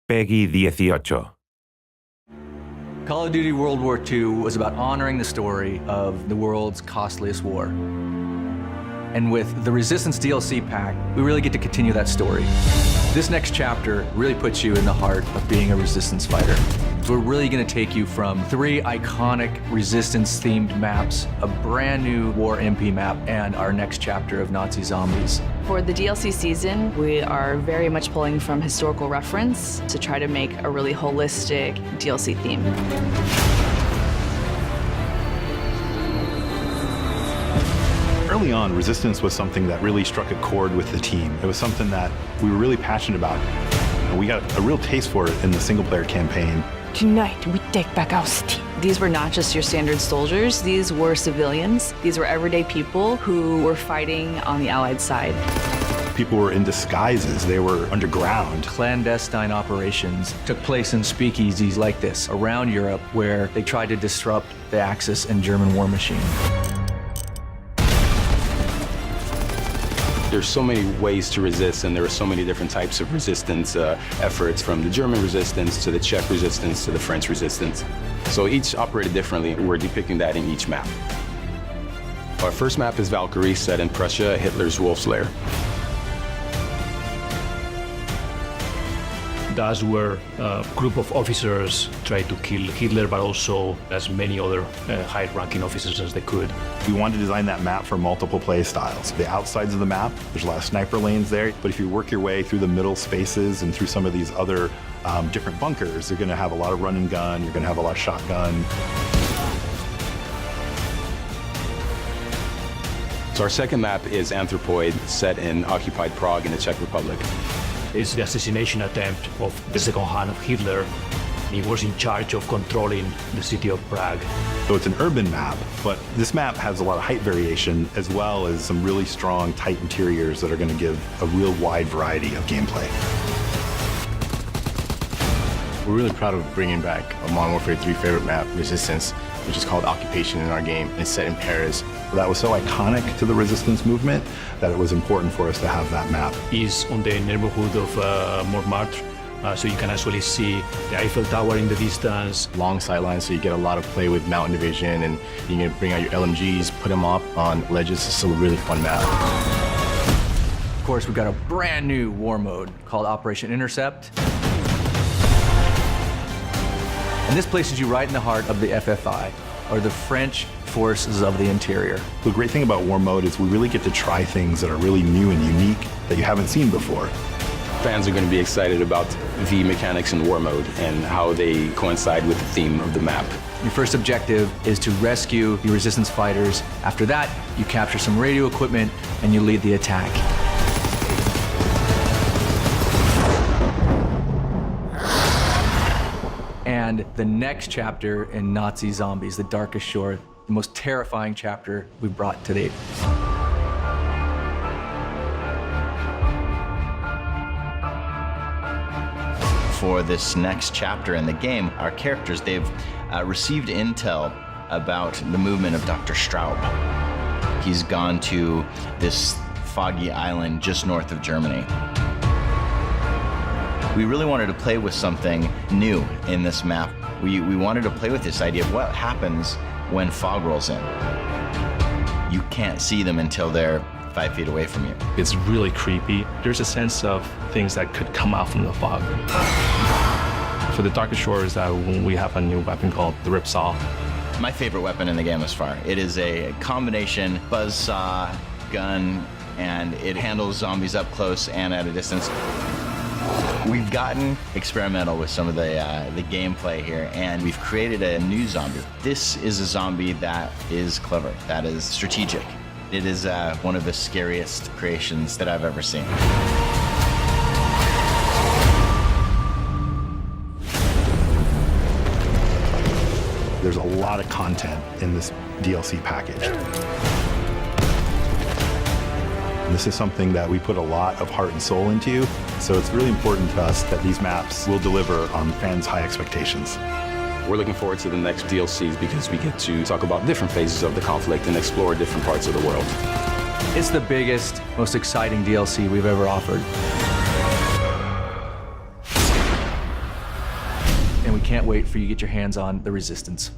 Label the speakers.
Speaker 1: Peggy 18.
Speaker 2: Call of Duty World War II was about honoring the story of the world's costliest war. And with the Resistance DLC pack, we really get to continue that story. This next chapter really puts you in the heart of being a Resistance fighter. We're really going to take you from 3 iconic Resistance-themed maps, a brand new War MP map, and our next chapter of Nazi zombies.
Speaker 3: For the DLC season, we are very much pulling from historical reference to try to make a really holistic DLC theme.
Speaker 4: Early on, Resistance was something that really struck a chord with the team. It was something that we were really passionate about. And we got a real taste for it in the single-player campaign.
Speaker 5: Tonight, we take back our city.
Speaker 3: These were not just your standard soldiers, these were civilians. These were everyday people who were fighting on the Allied side.
Speaker 4: People were in disguises, they were underground.
Speaker 2: Clandestine operations took place in speakeasies like this around Europe where they tried to disrupt the Axis and German war machine.
Speaker 6: There's so many ways to resist, and there are so many different types of resistance efforts, from the German resistance to the Czech resistance to the French resistance. So each operated differently. We're depicting that in each map. Our first map is Valkyrie, set in Prussia, Hitler's Wolf's Lair.
Speaker 7: That's where a group of officers tried to kill Hitler, but also as many other high-ranking officers as they could.
Speaker 4: We wanted to design that map for multiple play styles. The outsides of the map, there's a lot of sniper lanes there, but if you work your way through the middle spaces and through some of these other different bunkers, you're gonna have a lot of run and gun, you're gonna have a lot of shotgun.
Speaker 6: So our second map is Anthropoid, set in occupied Prague in the Czech Republic.
Speaker 7: It's the assassination attempt of the second hand of Hitler. He was in charge of controlling the city of Prague.
Speaker 4: So it's an urban map, but this map has a lot of height variation as well as some really strong, tight interiors that are going to give a real wide variety of gameplay.
Speaker 8: We're really proud of bringing back a Modern Warfare 3 favorite map, Resistance, which is called Occupation in our game. It's set in Paris.
Speaker 4: That was so iconic to the Resistance movement that it was important for us to have that map.
Speaker 7: It's on the neighborhood of Montmartre, so you can actually see the Eiffel Tower in the distance.
Speaker 8: Long sightlines, so you get a lot of play with mountain division, and you can bring out your LMGs, put them up on ledges. It's a really fun map.
Speaker 2: Of course, we've got a brand new war mode called Operation Intercept. And this places you right in the heart of the FFI, or the French Forces of the Interior.
Speaker 4: The great thing about War Mode is we really get to try things that are really new and unique that you haven't seen before.
Speaker 6: Fans are going to be excited about the mechanics in War Mode and how they coincide with the theme of the map.
Speaker 2: Your first objective is to rescue the Resistance fighters. After that, you capture some radio equipment and you lead the attack. And the next chapter in Nazi Zombies, The Darkest Shore, the most terrifying chapter we've brought to date.
Speaker 9: For this next chapter in the game, our characters, they've received intel about the movement of Dr. Straub. He's gone to this foggy island just north of Germany. We really wanted to play with something new in this map. We wanted to play with this idea of what happens when fog rolls in. You can't see them until they're 5 feet away from you.
Speaker 7: It's really creepy. There's a sense of things that could come out from the fog. For the Darkest Shores, we have a new weapon called the Ripsaw.
Speaker 9: My favorite weapon in the game thus far. It is a combination buzzsaw, gun, and it handles zombies up close and at a distance. We've gotten experimental with some of the gameplay here, and we've created a new zombie. This is a zombie that is clever, that is strategic. It is one of the scariest creations that I've ever seen.
Speaker 4: There's a lot of content in this DLC package. And this is something that we put a lot of heart and soul into, so it's really important to us that these maps will deliver on fans' high expectations.
Speaker 6: We're looking forward to the next DLCs because we get to talk about different phases of the conflict and explore different parts of the world.
Speaker 2: It's the biggest, most exciting DLC we've ever offered. and we can't wait for you to get your hands on the Resistance.